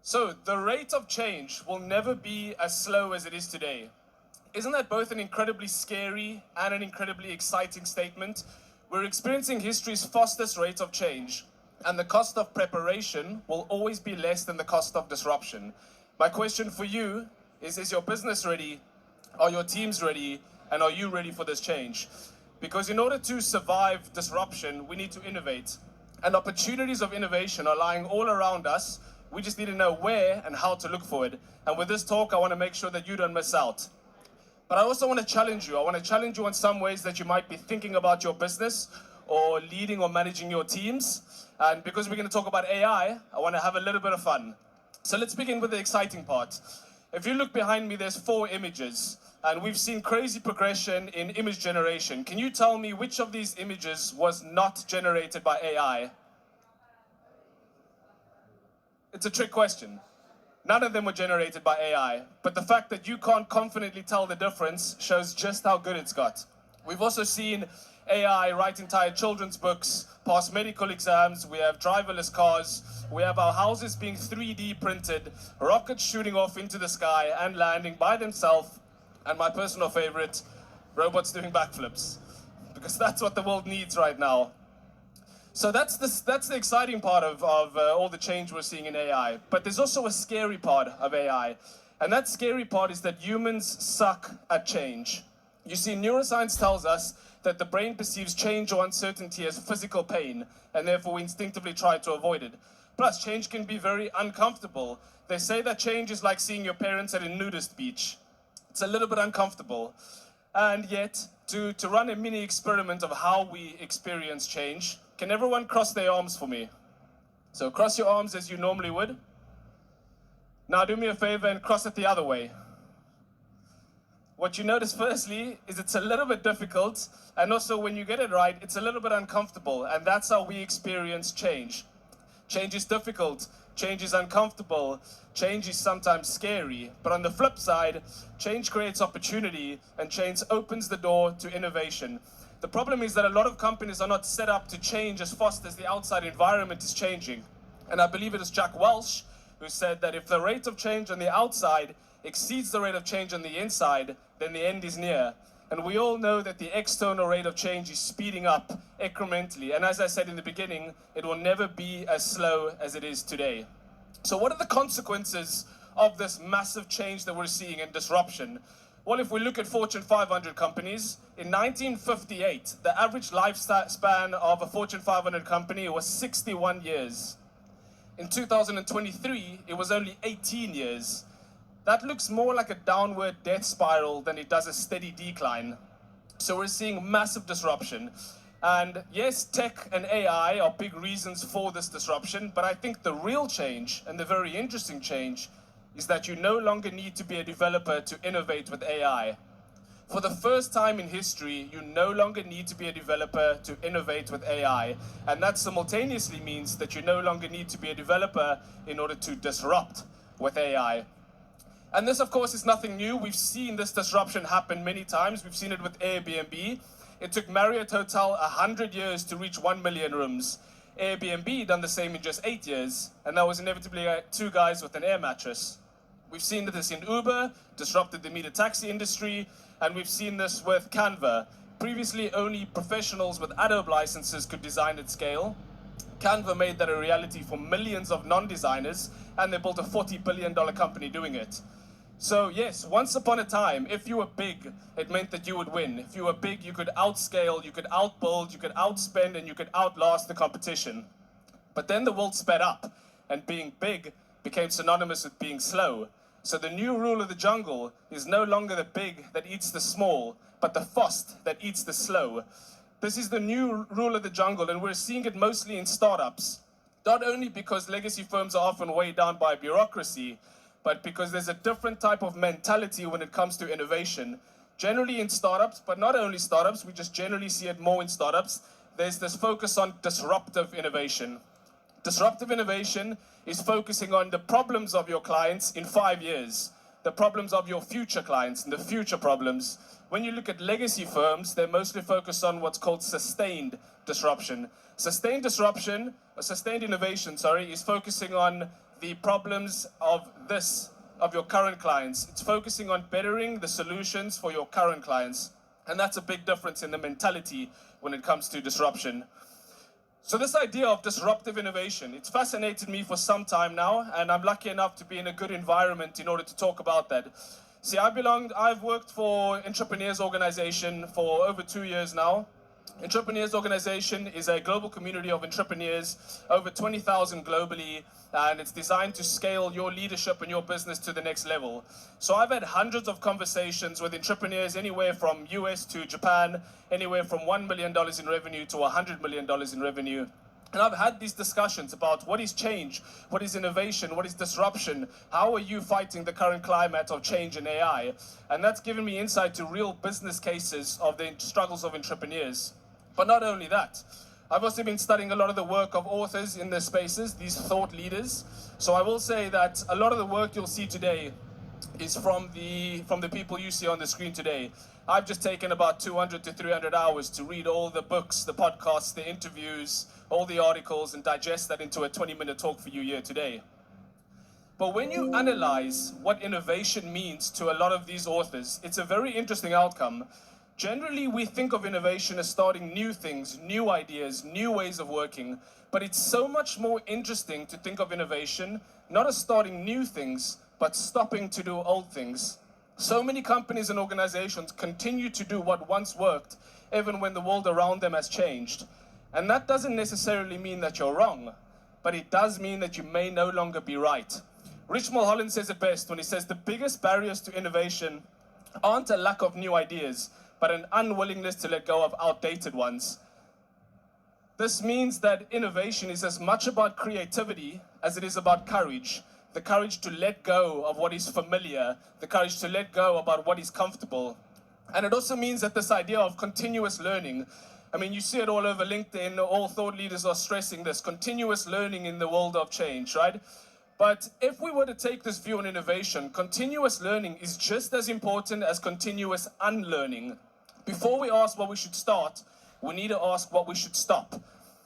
So the rate of change will never be as slow as it is today. Isn't that both an incredibly scary and an incredibly exciting statement? We're experiencing history's fastest rate of change, and the cost of preparation will always be less than the cost of disruption. My question for you is your business ready? Are your teams ready? And are you ready for this change? Because in order to survive disruption, we need to innovate. And opportunities of innovation are lying all around us. We just need to know where and how to look for it. And with this talk, I want to make sure that you don't miss out. But I also want to challenge you. I want to challenge you in some ways that you might be thinking about your business or leading or managing your teams. And because we're going to talk about AI, I want to have a little bit of fun. So let's begin with the exciting part. If you look behind me, there's 4 images. And we've seen crazy progression in image generation. Can you tell me which of these images was not generated by AI? It's a trick question. None of them were generated by AI, but the fact that you can't confidently tell the difference shows just how good it's got. We've also seen AI write entire children's books, pass medical exams, we have driverless cars, we have our houses being 3D printed, rockets shooting off into the sky and landing by themselves, and my personal favorite, robots doing backflips, because that's what the world needs right now. So that's the exciting part of all the change we're seeing in AI. But there's also a scary part of AI. And that scary part is that humans suck at change. You see, neuroscience tells us that the brain perceives change or uncertainty as physical pain, and therefore we instinctively try to avoid it. Plus, change can be very uncomfortable. They say that change is like seeing your parents at a nudist beach. It's a little bit uncomfortable. And yet, to run a mini experiment of how we experience change, can everyone cross their arms for me? So cross your arms as you normally would. Now do me a favor and cross it the other way. What you notice firstly is it's a little bit difficult, and also when you get it right, it's a little bit uncomfortable, and that's how we experience change. Change is difficult, change is uncomfortable, change is sometimes scary, but on the flip side, change creates opportunity, and change opens the door to innovation. The problem is that a lot of companies are not set up to change as fast as the outside environment is changing. And I believe it is Jack Welch who said that if the rate of change on the outside exceeds the rate of change on the inside, then the end is near. And we all know that the external rate of change is speeding up incrementally. And as I said in the beginning, it will never be as slow as it is today. So what are the consequences of this massive change that we're seeing in disruption? Well, if we look at Fortune 500 companies, in 1958, the average lifespan of a Fortune 500 company was 61 years. In 2023, it was only 18 years. That looks more like a downward death spiral than it does a steady decline. So we're seeing massive disruption. And yes, tech and AI are big reasons for this disruption, but I think the real change, and the very interesting change, is that you no longer need to be a developer to innovate with AI. For the first time in history, you no longer need to be a developer to innovate with AI. And that simultaneously means that you no longer need to be a developer in order to disrupt with AI. And this, of course, is nothing new. We've seen this disruption happen many times. We've seen it with Airbnb. It took Marriott Hotel 100 years to reach 1 million rooms. Airbnb done the same in just 8 years. And that was inevitably 2 guys with an air mattress. We've seen this in Uber, disrupted the meter taxi industry, and we've seen this with Canva. Previously, only professionals with Adobe licenses could design at scale. Canva made that a reality for millions of non-designers, and they built a $40 billion company doing it. So yes, once upon a time, if you were big, it meant that you would win. If you were big, you could outscale, you could outbuild, you could outspend, and you could outlast the competition. But then the world sped up, and being big became synonymous with being slow. So the new rule of the jungle is no longer the big that eats the small, but the fast that eats the slow. This is the new rule of the jungle, and we're seeing it mostly in startups. Not only because legacy firms are often weighed down by bureaucracy, but because there's a different type of mentality when it comes to innovation. Generally in startups, but not only startups, we just generally see it more in startups, there's this focus on disruptive innovation. Disruptive innovation is focusing on the problems of your clients in 5 years, the problems of your future clients and the future problems. When you look at legacy firms, they're mostly focused on what's called sustained disruption. Sustained innovation, is focusing on the problems of your current clients. It's focusing on bettering the solutions for your current clients. And that's a big difference in the mentality when it comes to disruption. So this idea of disruptive innovation, it's fascinated me for some time now, and I'm lucky enough to be in a good environment in order to talk about that. See, I've worked for Entrepreneurs Organization for over 2 years now. Entrepreneurs Organization is a global community of entrepreneurs, over 20,000 globally, and it's designed to scale your leadership and your business to the next level. So I've had hundreds of conversations with entrepreneurs anywhere from US to Japan, anywhere from $1 million in revenue to $100 million in revenue. And I've had these discussions about what is change, what is innovation, what is disruption, how are you fighting the current climate of change in AI? And that's given me insight to real business cases of the struggles of entrepreneurs. But not only that, I've also been studying a lot of the work of authors in the spaces, these thought leaders. So I will say that a lot of the work you'll see today is from the people you see on the screen today. I've just taken about 200 to 300 hours to read all the books, the podcasts, the interviews, all the articles, and digest that into a 20-minute talk for you here today. But when you analyze what innovation means to a lot of these authors, it's a very interesting outcome. Generally, we think of innovation as starting new things, new ideas, new ways of working, but it's so much more interesting to think of innovation not as starting new things, but stopping to do old things. So many companies and organizations continue to do what once worked, even when the world around them has changed. And that doesn't necessarily mean that you're wrong, but it does mean that you may no longer be right. Rich Mulholland says it best when he says the biggest barriers to innovation aren't a lack of new ideas, but an unwillingness to let go of outdated ones. This means that innovation is as much about creativity as it is about courage. The courage to let go of what is familiar, the courage to let go about what is comfortable. And it also means that this idea of continuous learning, I mean, you see it all over LinkedIn, all thought leaders are stressing this, continuous learning in the world of change, right? But if we were to take this view on innovation, continuous learning is just as important as continuous unlearning. Before we ask what we should start, we need to ask what we should stop.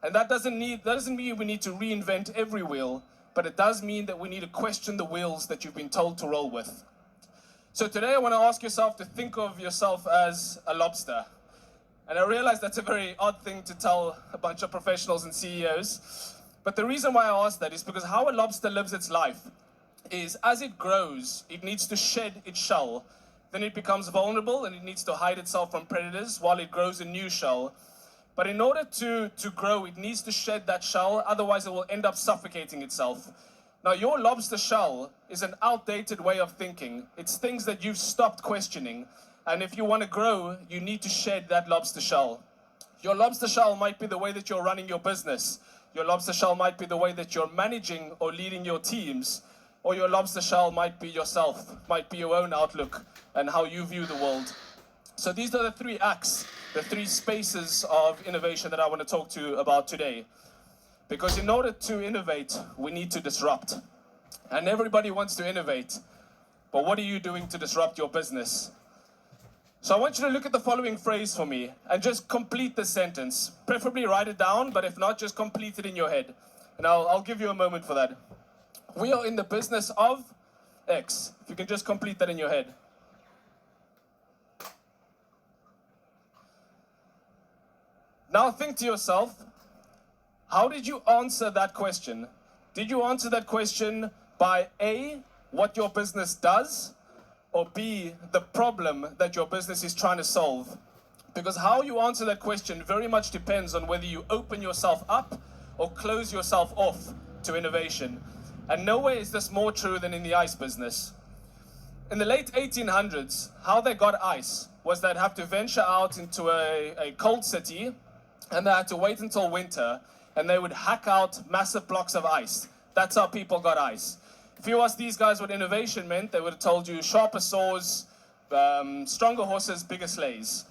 And that doesn't mean we need to reinvent every wheel, but it does mean that we need to question the wheels that you've been told to roll with. So today I want to ask yourself to think of yourself as a lobster. And I realize that's a very odd thing to tell a bunch of professionals and CEOs. But the reason why I ask that is because how a lobster lives its life is as it grows, it needs to shed its shell. Then it becomes vulnerable and it needs to hide itself from predators while it grows a new shell. But in order to grow, it needs to shed that shell, otherwise it will end up suffocating itself. Now, your lobster shell is an outdated way of thinking. It's things that you've stopped questioning. And if you want to grow, you need to shed that lobster shell. Your lobster shell might be the way that you're running your business. Your lobster shell might be the way that you're managing or leading your teams. Or your lobster shell might be yourself, might be your own outlook and how you view the world. So these are the three acts, the three spaces of innovation that I want to talk to you about today. Because in order to innovate, we need to disrupt. And everybody wants to innovate. But what are you doing to disrupt your business? So I want you to look at the following phrase for me and just complete the sentence. Preferably write it down, but if not, just complete it in your head. And I'll give you a moment for that. We are in the business of X. If you can just complete that in your head. Now think to yourself, how did you answer that question? Did you answer that question by A, what your business does, or B, the problem that your business is trying to solve? Because how you answer that question very much depends on whether you open yourself up or close yourself off to innovation. And nowhere is this more true than in the ice business. In the late 1800s, how they got ice was they'd have to venture out into a cold city and they had to wait until winter and they would hack out massive blocks of ice. That's how people got ice. If you asked these guys what innovation meant, they would have told you sharper saws, stronger horses, bigger sleighs.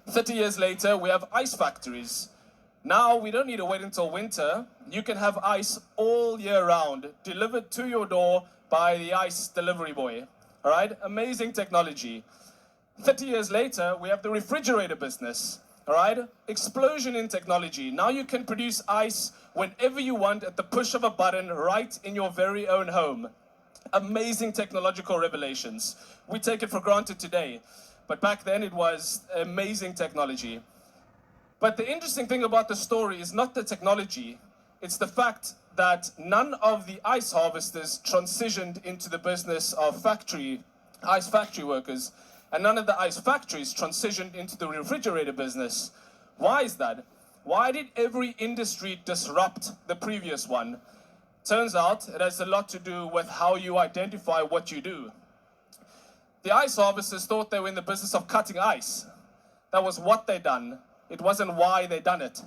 30 years later, we have ice factories. Now we don't need to wait until winter. You can have ice all year round, delivered to your door by the ice delivery boy. All right, amazing technology. 30 years later, we have the refrigerator business. All right, explosion in technology. Now you can produce ice whenever you want at the push of a button right in your very own home. Amazing technological revelations. We take it for granted today, but back then it was amazing technology. But the interesting thing about the story is not the technology, it's the fact that none of the ice harvesters transitioned into the business of ice factory workers, and none of the ice factories transitioned into the refrigerator business. Why is that? Why did every industry disrupt the previous one? Turns out it has a lot to do with how you identify what you do. The ice harvesters thought they were in the business of cutting ice. That was what they done. It wasn't why they done it.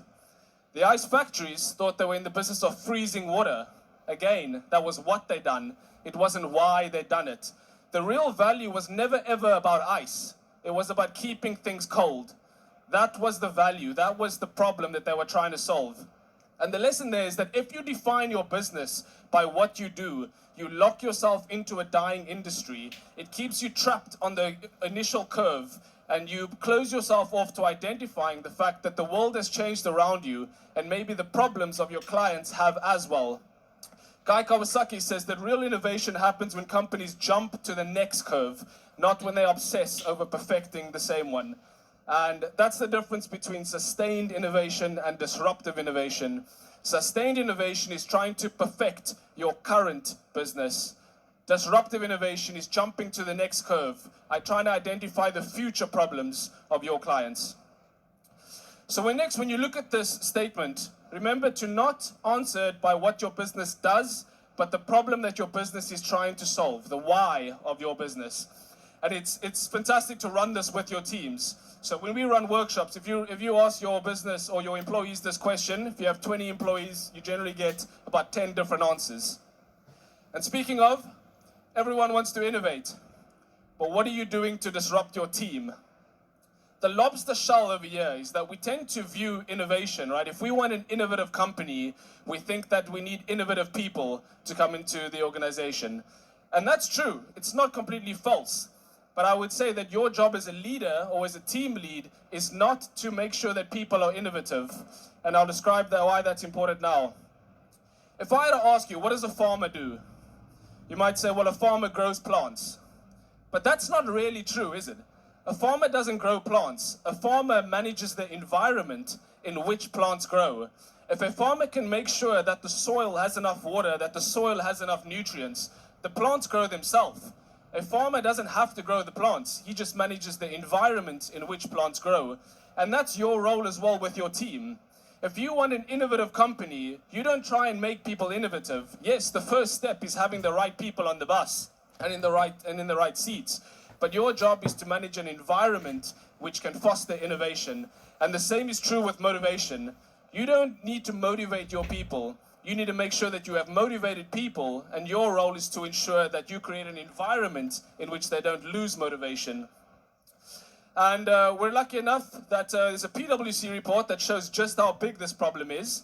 The ice factories thought they were in the business of freezing water. Again, that was what they done. It wasn't why they done it. The real value was never ever about ice. It was about keeping things cold. That was the value. That was the problem that they were trying to solve. And the lesson there is that if you define your business by what you do, you lock yourself into a dying industry. It keeps you trapped on the initial curve, and you close yourself off to identifying the fact that the world has changed around you, and maybe the problems of your clients have as well. Guy Kawasaki says that real innovation happens when companies jump to the next curve, not when they obsess over perfecting the same one. And that's the difference between sustained innovation and disruptive innovation. Sustained innovation is trying to perfect your current business. Disruptive innovation is jumping to the next curve. I try to identify the future problems of your clients. So when you look at this statement, remember to not answer it by what your business does, but the problem that your business is trying to solve, the why of your business. And it's fantastic to run this with your teams. So when we run workshops, if you ask your business or your employees this question, if you have 20 employees, you generally get about 10 different answers. And speaking of, everyone wants to innovate. But what are you doing to disrupt your team? The lobster shell over here is that we tend to view innovation, right? If we want an innovative company, we think that we need innovative people to come into the organization. And that's true. It's not completely false. But I would say that your job as a leader or as a team lead is not to make sure that people are innovative. And I'll describe why that's important now. If I had to ask you, what does a farmer do? You might say, well, a farmer grows plants. But that's not really true, is it? A farmer doesn't grow plants. A farmer manages the environment in which plants grow. If a farmer can make sure that the soil has enough water, that the soil has enough nutrients, the plants grow themselves. A farmer doesn't have to grow the plants. He just manages the environment in which plants grow. And that's your role as well with your team. If you want an innovative company, you don't try and make people innovative. Yes, the first step is having the right people on the bus and in the right seats. But your job is to manage an environment which can foster innovation. And the same is true with motivation. You don't need to motivate your people. You need to make sure that you have motivated people, and your role is to ensure that you create an environment in which they don't lose motivation. And we're lucky enough that there's a PwC report that shows just how big this problem is.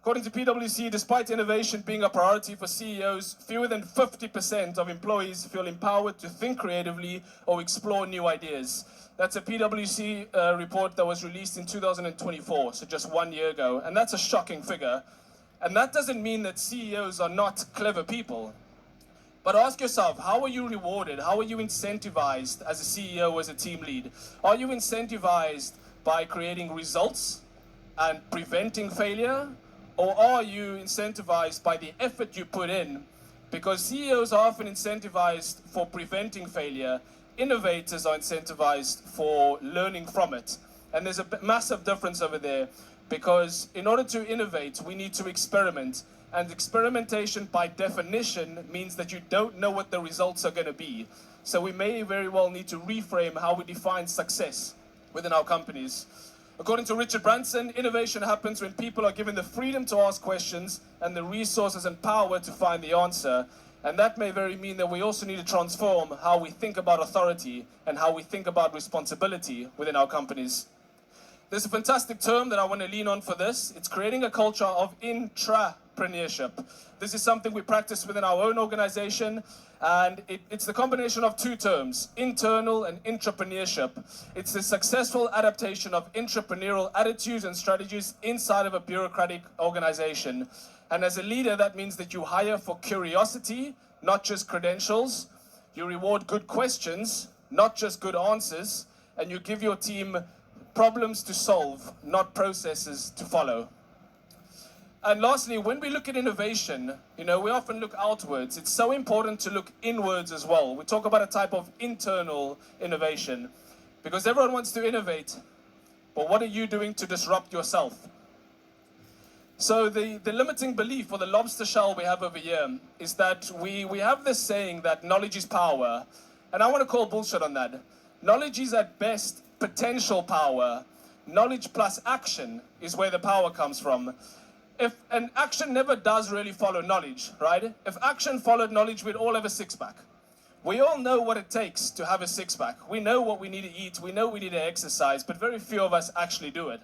According to PwC, despite innovation being a priority for CEOs, fewer than 50% of employees feel empowered to think creatively or explore new ideas. That's a PwC report that was released in 2024, so just 1 year ago. And that's a shocking figure. And that doesn't mean that CEOs are not clever people. But ask yourself, how are you rewarded? How are you incentivized as a CEO, as a team lead? Are you incentivized by creating results and preventing failure? Or are you incentivized by the effort you put in? Because CEOs are often incentivized for preventing failure. Innovators are incentivized for learning from it. And there's a massive difference over there. Because in order to innovate, we need to experiment. And experimentation, by definition, means that you don't know what the results are going to be. So we may very well need to reframe how we define success within our companies. According to Richard Branson, innovation happens when people are given the freedom to ask questions and the resources and power to find the answer. And that may very mean that we also need to transform how we think about authority and how we think about responsibility within our companies. There's a fantastic term that I want to lean on for this. It's creating a culture of intrapreneurship. intrapreneurship. This is something we practice within our own organization, and it's the combination of two terms, internal and intrapreneurship. It's the successful adaptation of intrapreneurial attitudes and strategies inside of a bureaucratic organization. And as a leader, that means that you hire for curiosity, not just credentials. You reward good questions, not just good answers. And you give your team problems to solve, not processes to follow. And lastly, when we look at innovation, we often look outwards. It's so important to look inwards as well. We talk about a type of internal innovation because everyone wants to innovate, but what are you doing to disrupt yourself? So the limiting belief or the lobster shell we have over here is that we have this saying that knowledge is power, and I want to call bullshit on that. Knowledge is at best potential power. Knowledge plus action is where the power comes from. And action never does really follow knowledge, right? If action followed knowledge, we'd all have a six-pack. We all know what it takes to have a six-pack. We know what we need to eat, we know we need to exercise, but very few of us actually do it.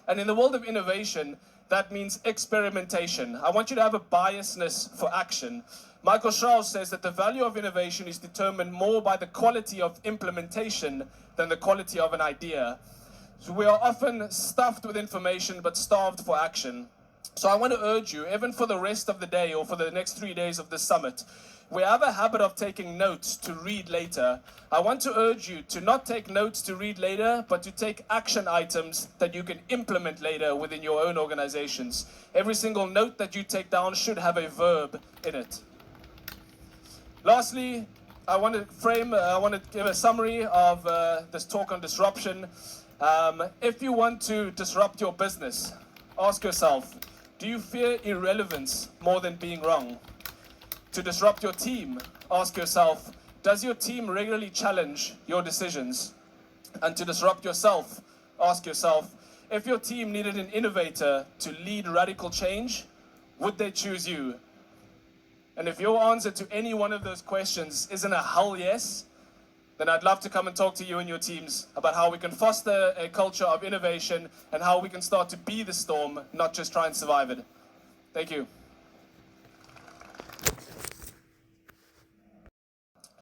And in the world of innovation, that means experimentation. I want you to have a biasness for action. Michael Strauss says that the value of innovation is determined more by the quality of implementation than the quality of an idea. So we are often stuffed with information but starved for action. So I want to urge you, even for the rest of the day or for the next 3 days of this summit, we have a habit of taking notes to read later. I want to urge you to not take notes to read later, but to take action items that you can implement later within your own organizations. Every single note that you take down should have a verb in it. Lastly, I want to give a summary of this talk on disruption. If you want to disrupt your business, ask yourself, do you fear irrelevance more than being wrong? To disrupt your team, ask yourself, does your team regularly challenge your decisions? And to disrupt yourself, ask yourself, if your team needed an innovator to lead radical change, would they choose you? And if your answer to any one of those questions isn't a hell yes, then I'd love to come and talk to you and your teams about how we can foster a culture of innovation and how we can start to be the storm, not just try and survive it. Thank you.